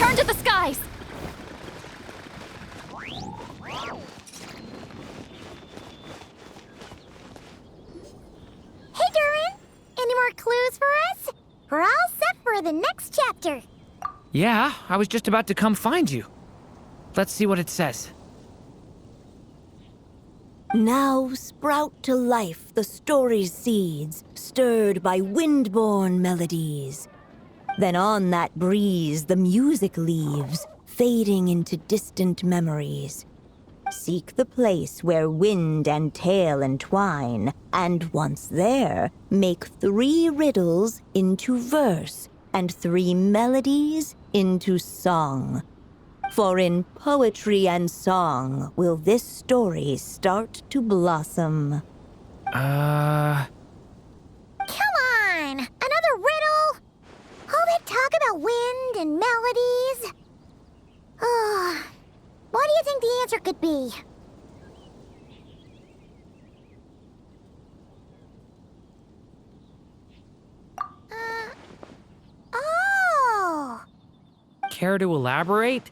Return to the skies! Hey, Durin! Any more clues for us? We're all set for the next chapter. Yeah, I was just about to come find you. Let's see what it says. Now sprout to life the story's seeds, stirred by wind-born melodies. Then on that breeze the music leaves, fading into distant memories. Seek the place where wind and tale entwine, and once there, make 3 riddles into verse, and 3 melodies into song. For in poetry and song will this story start to blossom. Come on! Another riddle? All that talk about wind and melodies? Oh, what do you think the answer could be? Oh! Care to elaborate?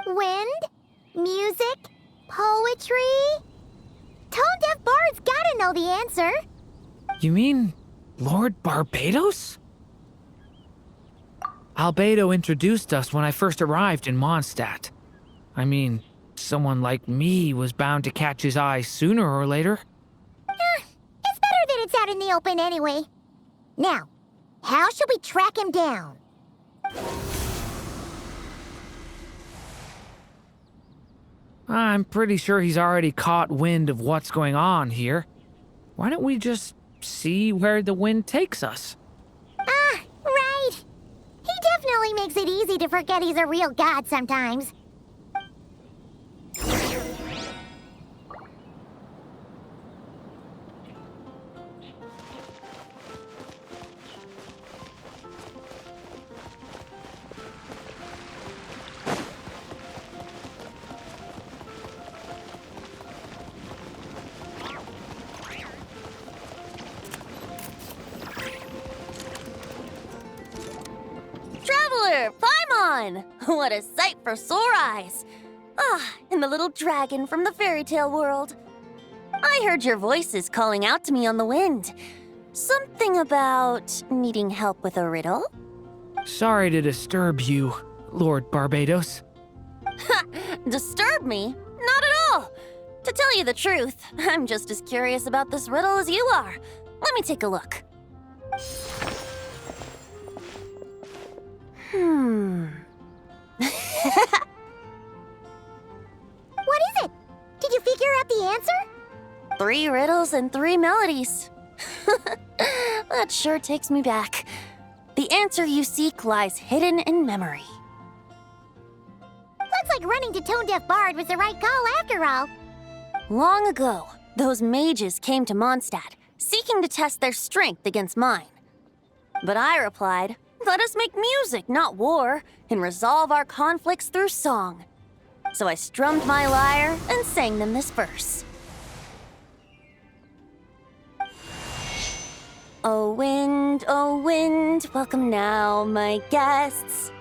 Wind, music, poetry. Tone-deaf bards gotta know the answer. You mean Lord Barbados? Albedo introduced us when I first arrived in Mondstadt. I mean, someone like me was bound to catch his eye sooner or later. It's better that it's out in the open anyway. Now, how should we track him down? I'm pretty sure he's already caught wind of what's going on here. Why don't we just see where the wind takes us? Ah, right. He definitely makes it easy to forget he's a real god sometimes. Traveler, Paimon! What a sight for sore eyes! Ah, and the little dragon from the fairy tale world. I heard your voices calling out to me on the wind. Something about needing help with a riddle? Sorry to disturb you, Lord Barbados. Disturb me? Not at all! To tell you the truth, I'm just as curious about this riddle as you are. Let me take a look. What is it? Did you figure out the answer? 3 riddles and 3 melodies. That sure takes me back. The answer you seek lies hidden in memory. Looks like running to Tone-Deaf Bard was the right call after all. Long ago, those mages came to Mondstadt, seeking to test their strength against mine. But I replied, let us make music, not war, and resolve our conflicts through song. So I strummed my lyre and sang them this verse. O wind, welcome now, my guests.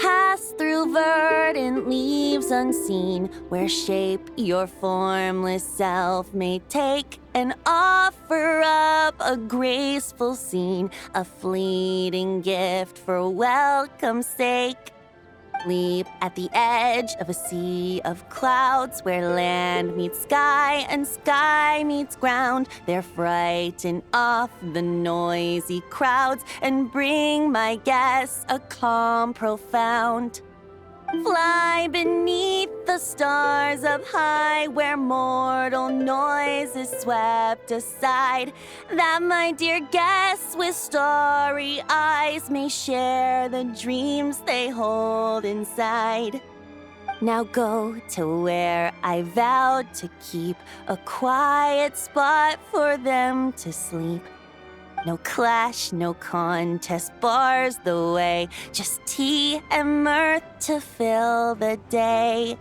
Pass through verdant leaves unseen, where shape your formless self may take, and offer up a graceful scene, a fleeting gift for welcome's sake. Leap at the edge of a sea of clouds, where land meets sky and sky meets ground. There frighten off the noisy crowds and bring my guests a calm profound. Fly beneath the stars up high, where mortal noise is swept aside, that my dear guests with starry eyes may share the dreams they hold inside. Now go to where I vowed to keep a quiet spot for them to sleep. No clash, no contest bars the way, just tea and mirth to fill the day.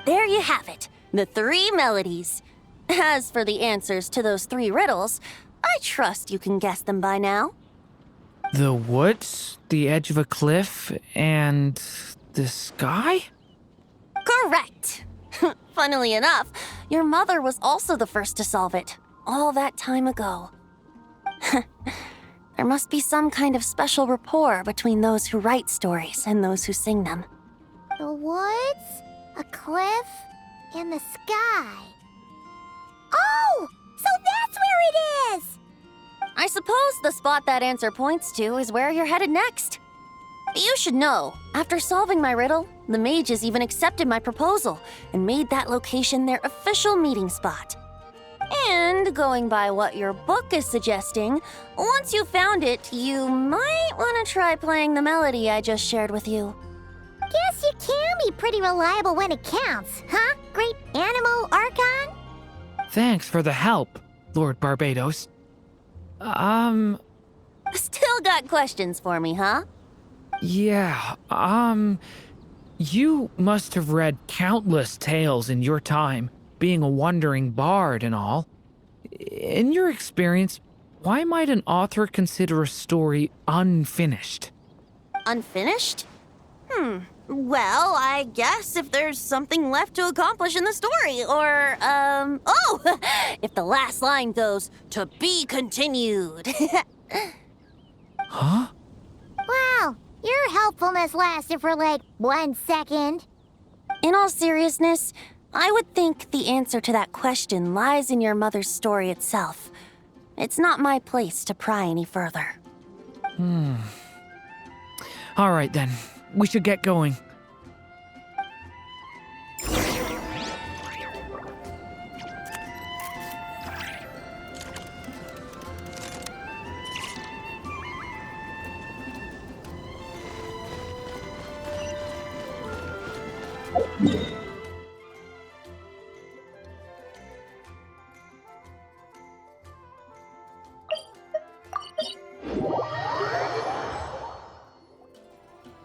There you have it, the 3 melodies. As for the answers to those 3 riddles, I trust you can guess them by now. The woods, the edge of a cliff, and the sky? Correct! Funnily enough, your mother was also the first to solve it, all that time ago. There must be some kind of special rapport between those who write stories and those who sing them. The woods, a cliff, and the sky. Oh! So that's where it is! I suppose the spot that answer points to is where you're headed next. You should know, after solving my riddle, the mages even accepted my proposal and made that location their official meeting spot. And going by what your book is suggesting, once you found it, you might want to try playing the melody I just shared with you. Guess you can be pretty reliable when it counts, huh? Great Animal Archon? Thanks for the help, Lord Barbados. Still got questions for me, huh? Yeah, you must have read countless tales in your time, being a wandering bard and all. In your experience, why might an author consider a story unfinished? Unfinished? Well, I guess if there's something left to accomplish in the story, or, if the last line goes, "To be continued." Huh? Wow, your helpfulness lasted for like 1 second. In all seriousness, I would think the answer to that question lies in your mother's story itself. It's not my place to pry any further. All right then, we should get going.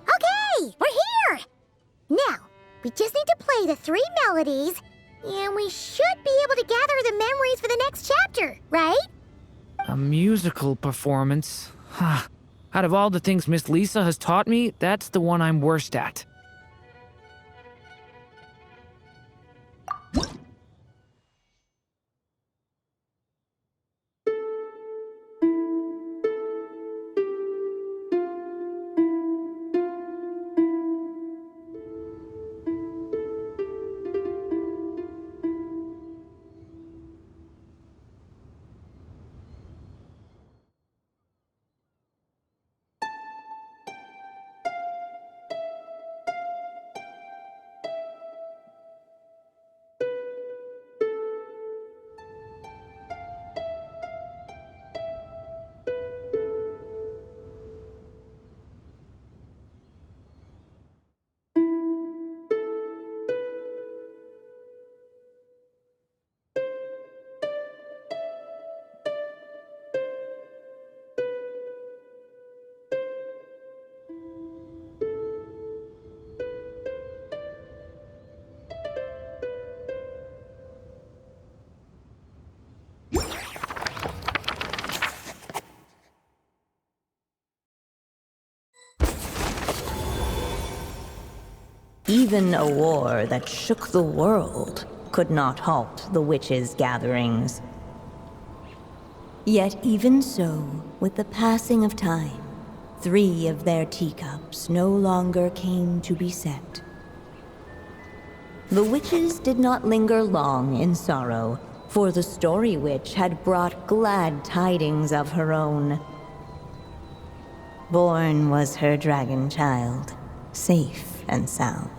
Okay, we're here! Now, we just need to play the 3 melodies, and we should be able to gather the memories for the next chapter, right? A musical performance? Huh. Out of all the things Miss Lisa has taught me, that's the one I'm worst at. Even a war that shook the world could not halt the witches' gatherings. Yet even so, with the passing of time, 3 of their teacups no longer came to be set. The witches did not linger long in sorrow, for the Story Witch had brought glad tidings of her own. Born was her dragon child, safe and sound.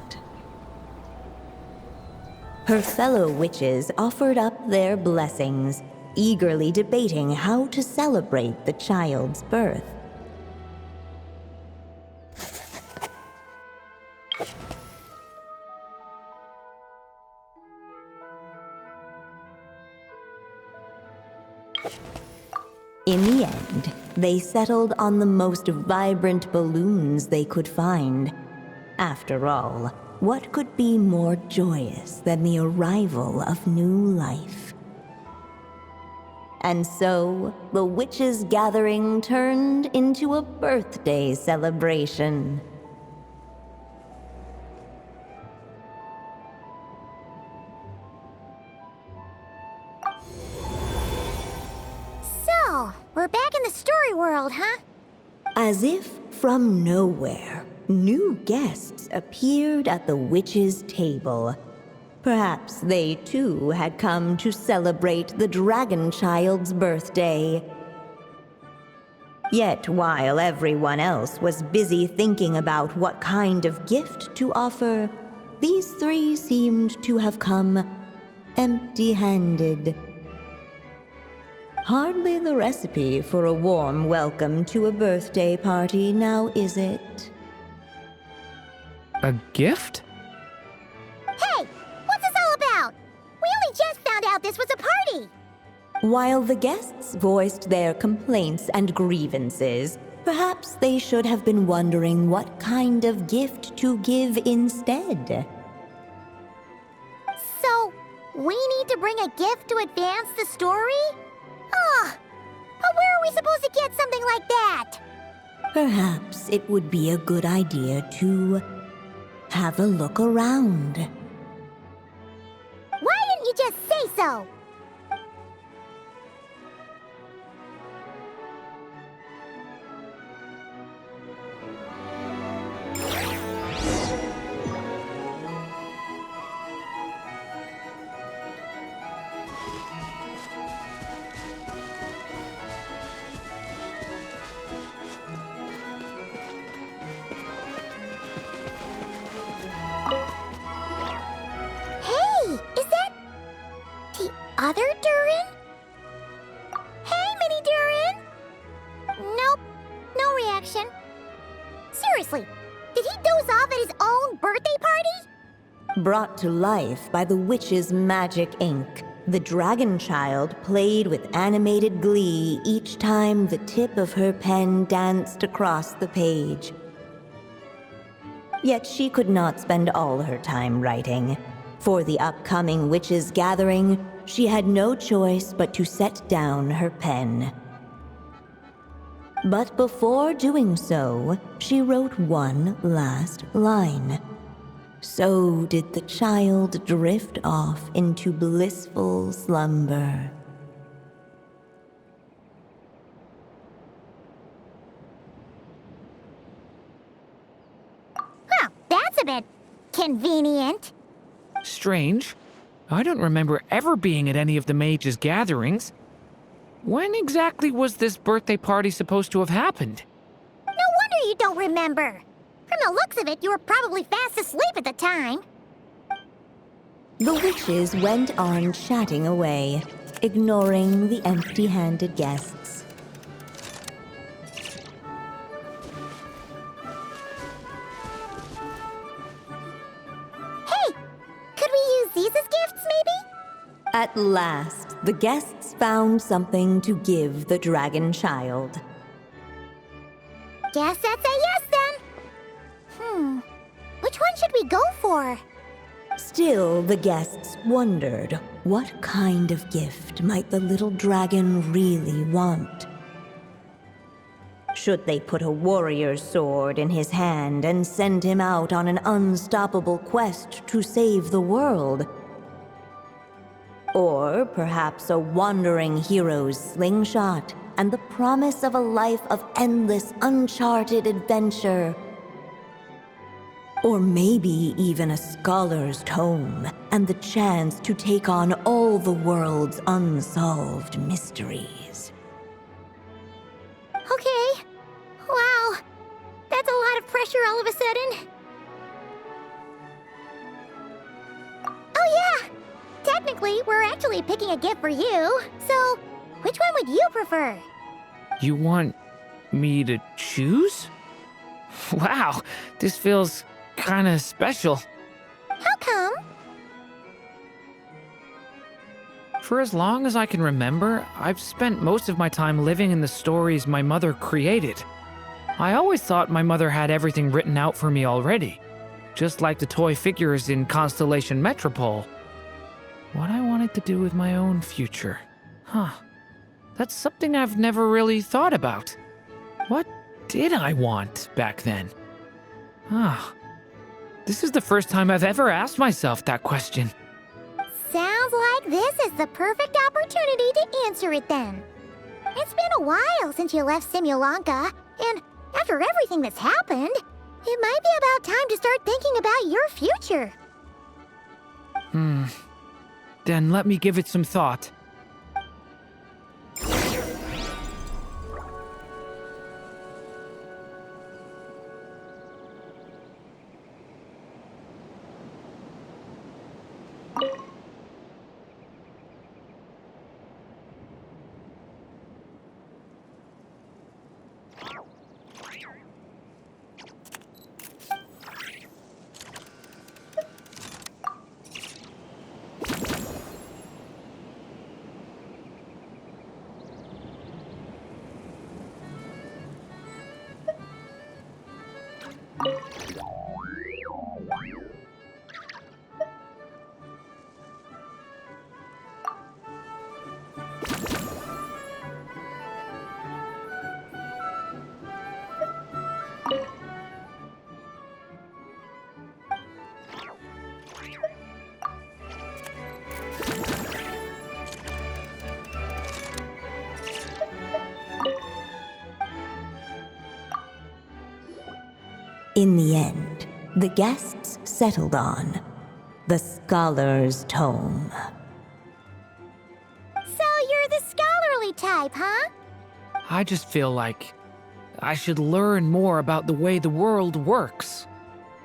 Her fellow witches offered up their blessings, eagerly debating how to celebrate the child's birth. In the end, they settled on the most vibrant balloons they could find. After all, what could be more joyous than the arrival of new life? And so, the witches' gathering turned into a birthday celebration. So, we're back in the story world, huh? As if from nowhere, new guests appeared at the witches' table. Perhaps they too had come to celebrate the dragon child's birthday. Yet while everyone else was busy thinking about what kind of gift to offer, these three seemed to have come empty-handed. Hardly the recipe for a warm welcome to a birthday party, now is it? A gift? Hey, what's this all about? We only just found out this was a party. While the guests voiced their complaints and grievances, perhaps they should have been wondering what kind of gift to give instead. So, we need to bring a gift to advance the story? Oh, but where are we supposed to get something like that? Perhaps it would be a good idea to have a look around. Why didn't you just say so? Hey, is that the other Durin? Hey, Mini Durin! Nope, no reaction. Seriously, did he doze off at his own birthday party? Brought to life by the witch's magic ink, the dragon child played with animated glee each time the tip of her pen danced across the page. Yet she could not spend all her time writing. For the upcoming witches' gathering, she had no choice but to set down her pen. But before doing so, she wrote one last line. So did the child drift off into blissful slumber. Well, that's a bit convenient. Strange. I don't remember ever being at any of the mages' gatherings. When exactly was this birthday party supposed to have happened? No wonder you don't remember. From the looks of it, you were probably fast asleep at the time. The witches went on chatting away, ignoring the empty-handed guests. Hey, could we use these as gifts, maybe? At last, the guests found something to give the dragon child. Guess that's a yes, then. Which one should we go for? Still, the guests wondered, what kind of gift might the little dragon really want? Should they put a warrior's sword in his hand and send him out on an unstoppable quest to save the world? Or perhaps a wandering hero's slingshot and the promise of a life of endless, uncharted adventure? Or maybe even a scholar's tome and the chance to take on all the world's unsolved mysteries. Okay. Wow. That's a lot of pressure all of a sudden. Oh yeah! Technically, we're actually picking a gift for you. So, which one would you prefer? You want me to choose? Wow, this feels kinda special. How come? For as long as I can remember, I've spent most of my time living in the stories my mother created. I always thought my mother had everything written out for me already, just like the toy figures in Constellation Metropole. What I wanted to do with my own future. Huh. That's something I've never really thought about. What did I want back then? Ah, this is the first time I've ever asked myself that question. Sounds like this is the perfect opportunity to answer it then. It's been a while since you left Simulanka, and after everything that's happened, it might be about time to start thinking about your future. Then let me give it some thought. In the end, the guests settled on the Scholar's Tome. So you're the scholarly type, huh? I just feel like I should learn more about the way the world works.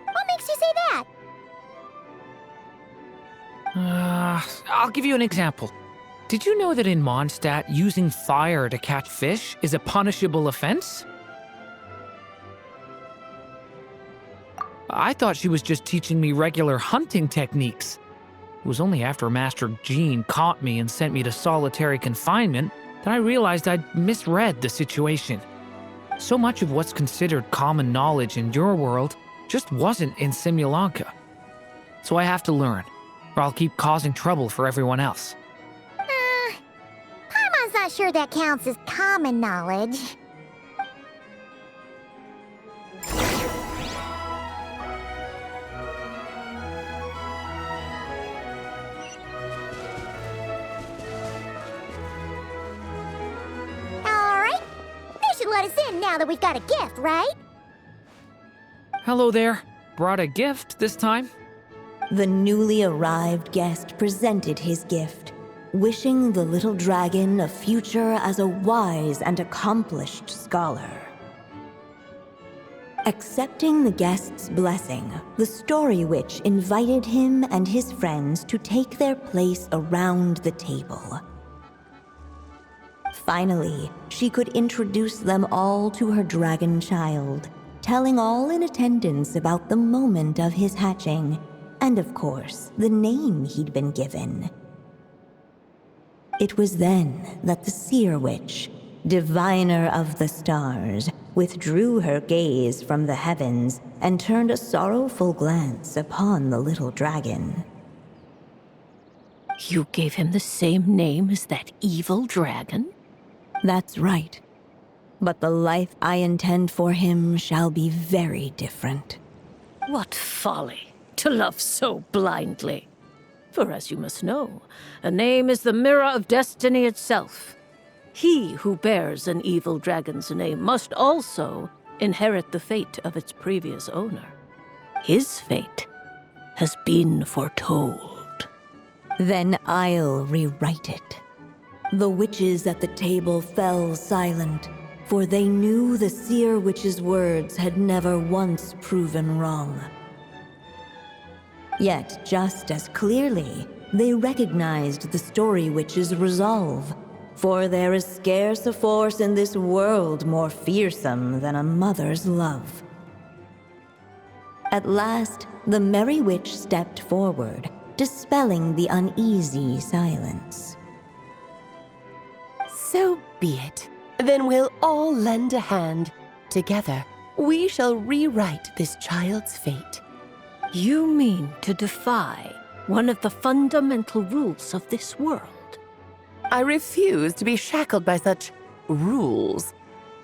What makes you say that? I'll give you an example. Did you know that in Mondstadt, using fire to catch fish is a punishable offense? I thought she was just teaching me regular hunting techniques. It was only after Master Jean caught me and sent me to solitary confinement that I realized I'd misread the situation. So much of what's considered common knowledge in your world just wasn't in Simulanka. So I have to learn, or I'll keep causing trouble for everyone else. Paimon's not sure that counts as common knowledge. Let us in now that we've got a gift, right? Hello there. Brought a gift this time? The newly arrived guest presented his gift, wishing the little dragon a future as a wise and accomplished scholar. Accepting the guest's blessing, the Story Witch invited him and his friends to take their place around the table. Finally, she could introduce them all to her dragon child, telling all in attendance about the moment of his hatching, and of course, the name he'd been given. It was then that the Seer Witch, diviner of the stars, withdrew her gaze from the heavens and turned a sorrowful glance upon the little dragon. You gave him the same name as that evil dragon? That's right. But the life I intend for him shall be very different. What folly, to love so blindly. For as you must know, a name is the mirror of destiny itself. He who bears an evil dragon's name must also inherit the fate of its previous owner. His fate has been foretold. Then I'll rewrite it. The witches at the table fell silent, for they knew the Seer Witch's words had never once proven wrong. Yet, just as clearly, they recognized the Story Witch's resolve, for there is scarce a force in this world more fearsome than a mother's love. At last, the Merry Witch stepped forward, dispelling the uneasy silence. So be it. Then we'll all lend a hand. Together, we shall rewrite this child's fate. You mean to defy one of the fundamental rules of this world? I refuse to be shackled by such rules.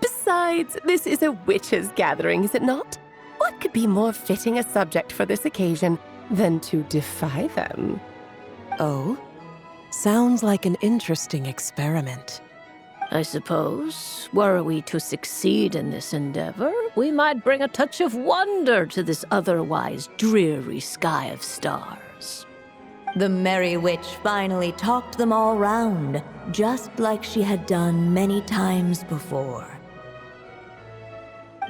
Besides, this is a witches' gathering, is it not? What could be more fitting a subject for this occasion than to defy them? Oh? Sounds like an interesting experiment. I suppose, were we to succeed in this endeavor, we might bring a touch of wonder to this otherwise dreary sky of stars. The Merry Witch finally talked them all round, just like she had done many times before.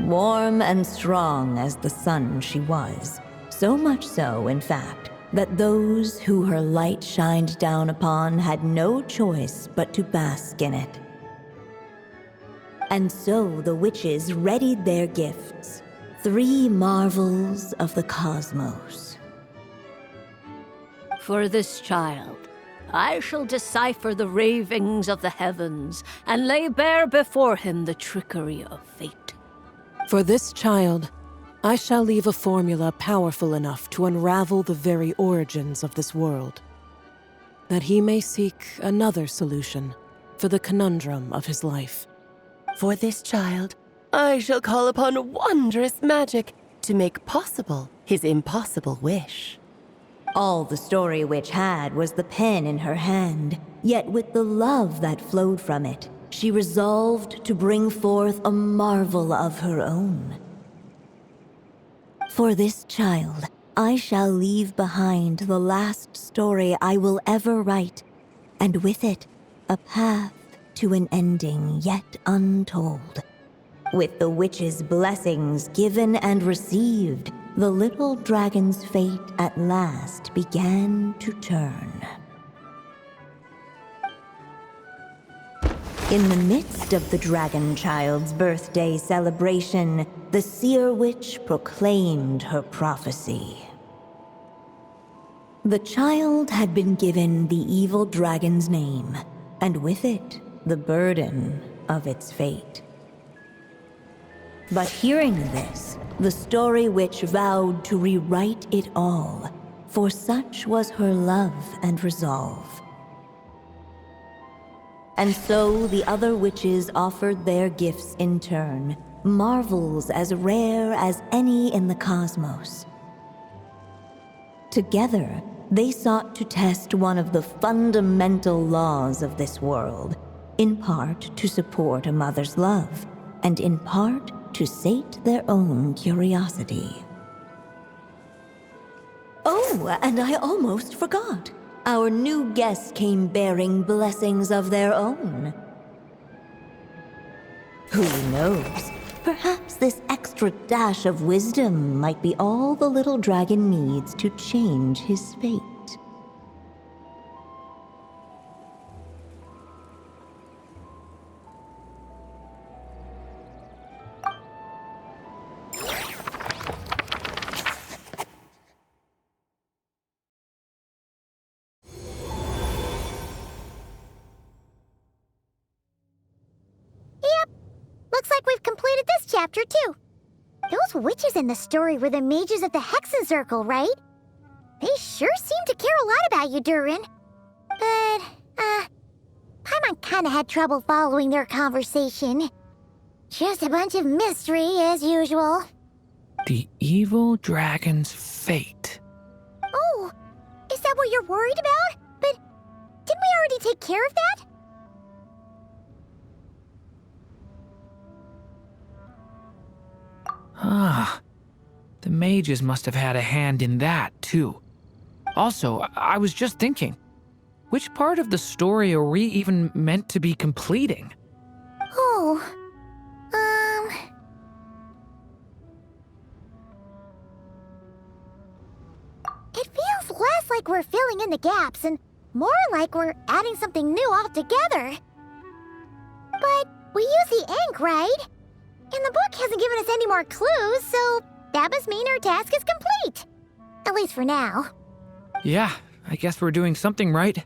Warm and strong as the sun she was, so much so, in fact, that those who her light shined down upon had no choice but to bask in it. And so the witches readied their gifts, 3 marvels of the cosmos. For this child, I shall decipher the ravings of the heavens and lay bare before him the trickery of fate. For this child, I shall leave a formula powerful enough to unravel the very origins of this world, that he may seek another solution for the conundrum of his life. For this child, I shall call upon wondrous magic to make possible his impossible wish. All the Story Witch had was the pen in her hand, yet with the love that flowed from it, she resolved to bring forth a marvel of her own. For this child, I shall leave behind the last story I will ever write, and with it, a path to an ending yet untold. With the witch's blessings given and received, the little dragon's fate at last began to turn. In the midst of the dragon child's birthday celebration, the seer witch proclaimed her prophecy. The child had been given the evil dragon's name, and with it, the burden of its fate. But hearing this, the Story Witch vowed to rewrite it all, for such was her love and resolve. And so the other witches offered their gifts in turn, marvels as rare as any in the cosmos. Together, they sought to test one of the fundamental laws of this world, in part to support a mother's love, and in part to sate their own curiosity. Oh, and I almost forgot. Our new guests came bearing blessings of their own. Who knows? Perhaps this extra dash of wisdom might be all the little dragon needs to change his fate. Looks like we've completed this chapter, too. Those witches in the story were the mages of the Hexen Circle, right? They sure seem to care a lot about you, Durin. But, Paimon kinda had trouble following their conversation. Just a bunch of mystery, as usual. The evil dragon's fate. Oh, is that what you're worried about? But didn't we already take care of that? Ah, the mages must have had a hand in that, too. Also, I was just thinking, which part of the story are we even meant to be completing? Oh, It feels less like we're filling in the gaps and more like we're adding something new altogether. But we use the ink, right? And the book hasn't given us any more clues, so that must mean our task is complete. At least for now. Yeah, I guess we're doing something right.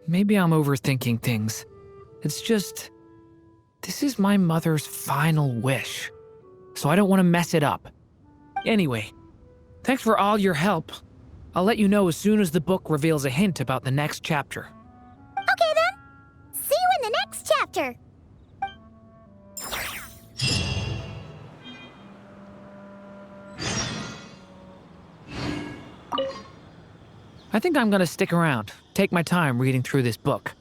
Maybe I'm overthinking things. It's just, this is my mother's final wish, so I don't want to mess it up. Anyway, thanks for all your help. I'll let you know as soon as the book reveals a hint about the next chapter. Okay then. See you in the next chapter. I think I'm gonna stick around, take my time reading through this book.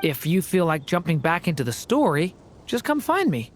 If you feel like jumping back into the story, just come find me.